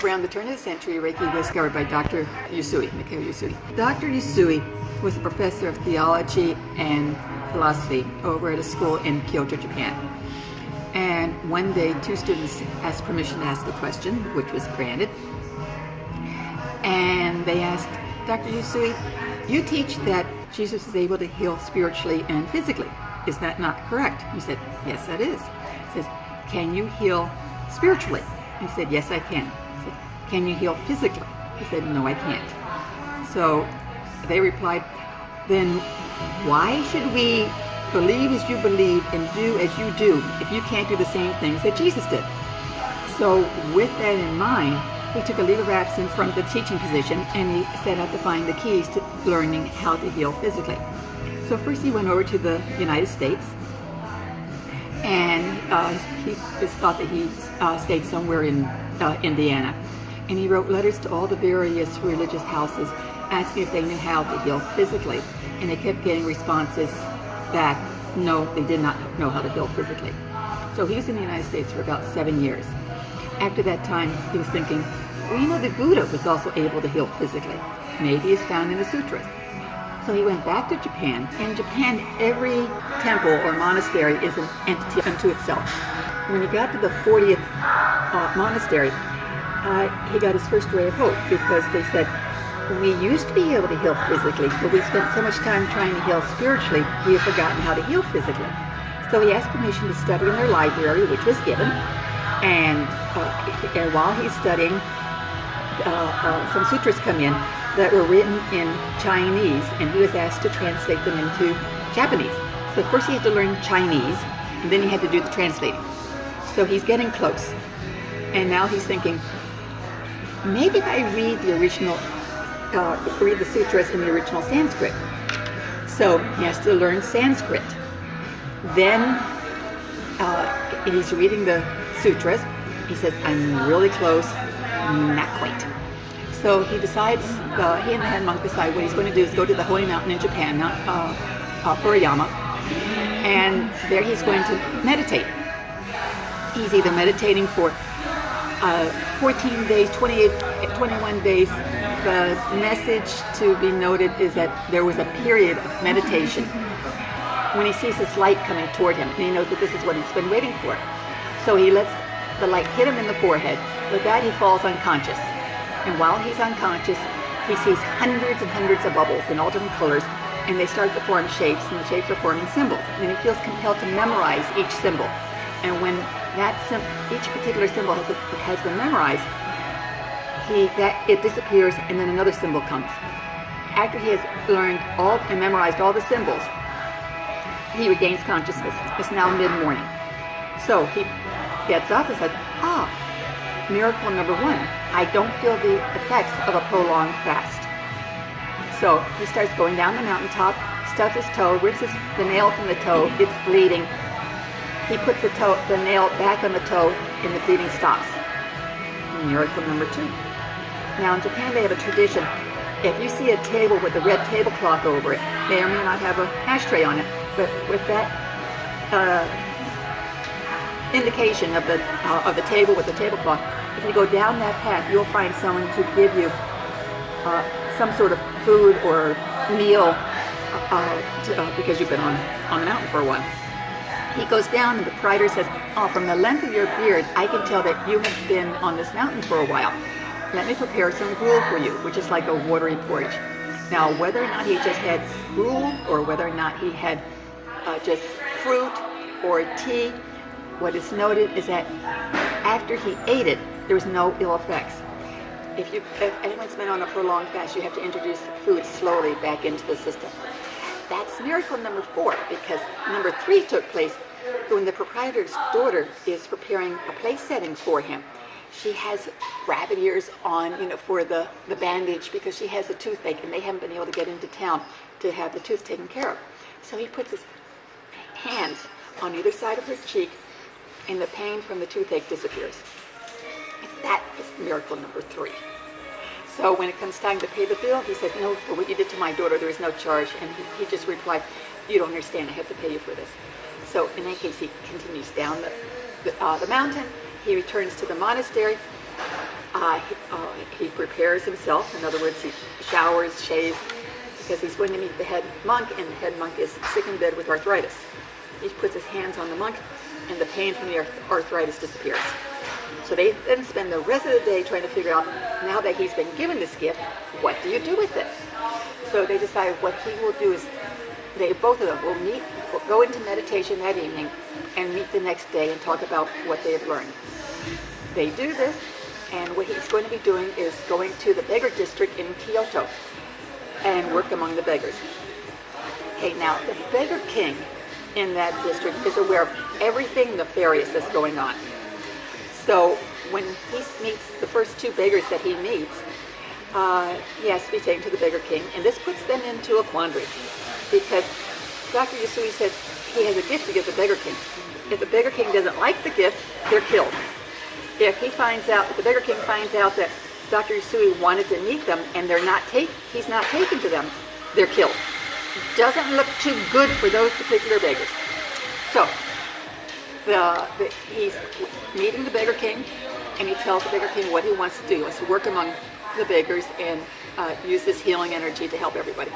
Around the turn of the century, Reiki was discovered by Dr. Mikao Usui. Dr. Usui was a professor of theology and philosophy over at a school in Kyoto, Japan. And one day, two students asked permission to ask a question, which was granted. And they asked, Dr. Usui, you teach that Jesus is able to heal spiritually and physically. Is that not correct? He said, yes, that is. He says, can you heal spiritually? He said, yes, I can. He said, can you heal physically? He said, no, I can't. So they replied, then why should we believe as you believe and do as you do if you can't do the same things that Jesus did? So with that in mind, he took a leave of absence from the teaching position and he set out to find the keys to learning how to heal physically. So first he went over to the United States, and he just thought that he stayed somewhere in Indiana. And he wrote letters to all the various religious houses asking if they knew how to heal physically. And they kept getting responses that no, they did not know how to heal physically. So he was in the United States for about 7 years. After that time, he was thinking, well, you know, the Buddha was also able to heal physically. Maybe it's found in the sutras. So he went back to Japan. In Japan, every temple or monastery is an entity unto itself. When he got to the 40th monastery, he got his first ray of hope, because they said, we used to be able to heal physically, but we spent so much time trying to heal spiritually, we have forgotten how to heal physically. So he asked permission to study in their library, which was given. And while he's studying, some sutras come in that were written in Chinese, and he was asked to translate them into Japanese. So first he had to learn Chinese, and then he had to do the translating. So he's getting close. And now he's thinking, maybe if I read the original, read the sutras in the original Sanskrit. So he has to learn Sanskrit. Then he's reading the sutras. He says, I'm really close, not quite. So he decides, he and the head monk decide what he's going to do is go to the holy mountain in Japan, Mount Furuyama, and there he's going to meditate. He's either meditating for 14 days, 28, 21 days. The message to be noted is that there was a period of meditation when he sees this light coming toward him, and he knows that this is what he's been waiting for. So he lets the light hit him in the forehead. With that, he falls unconscious. And while he's unconscious, he sees hundreds and hundreds of bubbles in all different colors, and they start to form shapes, and the shapes are forming symbols. And he feels compelled to memorize each symbol. And when each particular symbol has been memorized, it disappears, and then another symbol comes. After he has learned and memorized all the symbols, he regains consciousness. It's now mid-morning. So he gets up and says, miracle number one, I don't feel the effects of a prolonged fast. So he starts going down the mountaintop, stubs his toe, rips the nail from the toe, it's bleeding. He puts the nail back on the toe, and the bleeding stops. Miracle number two. Now in Japan they have a tradition. If you see a table with a red tablecloth over it, may or may not have an ashtray on it, but with that indication of the table with the tablecloth, if you go down that path, you'll find someone to give you some sort of food or meal because you've been on the mountain for a while. He goes down, and the proprietor says, from the length of your beard, I can tell that you have been on this mountain for a while. Let me prepare some gruel for you, which is like a watery porridge. Now, whether or not he just had gruel or whether or not he had just fruit or tea, what is noted is that after he ate it, there was no ill effects. If anyone's been on a prolonged fast, you have to introduce food slowly back into the system. That's miracle number 4, because number 3 took place when the proprietor's daughter is preparing a place setting for him. She has rabbit ears on, for the bandage, because she has a toothache and they haven't been able to get into town to have the tooth taken care of. So he puts his hands on either side of her cheek, and the pain from the toothache disappears. That is miracle number 3. So when it comes time to pay the bill, he said, no, for what you did to my daughter, there is no charge. And he just replied, you don't understand, I have to pay you for this. So in that case, he continues down the mountain. He returns to the monastery. He prepares himself. In other words, he showers, shaves, because he's going to meet the head monk, and the head monk is sick in bed with arthritis. He puts his hands on the monk, and the pain from the arthritis disappears. So they then spend the rest of the day trying to figure out, now that he's been given this gift, what do you do with it? So they decide what he will do is, both of them will meet, go into meditation that evening, and meet the next day and talk about what they have learned. They do this, and what he's going to be doing is going to the beggar district in Kyoto and work among the beggars. Okay, now the beggar king in that district is aware of everything nefarious that's going on. So when he meets the first two beggars that he meets, he has to be taken to the beggar king, and this puts them into a quandary, because Dr. Yusui says he has a gift to give the beggar king. If the beggar king doesn't like the gift, they're killed. If the beggar king finds out that Dr. Yusui wanted to meet them and he's not taken to them, they're killed. Doesn't look too good for those particular beggars. So he's meeting the beggar king, and he tells the beggar king what he wants to do. He wants to work among the beggars and use this healing energy to help everybody.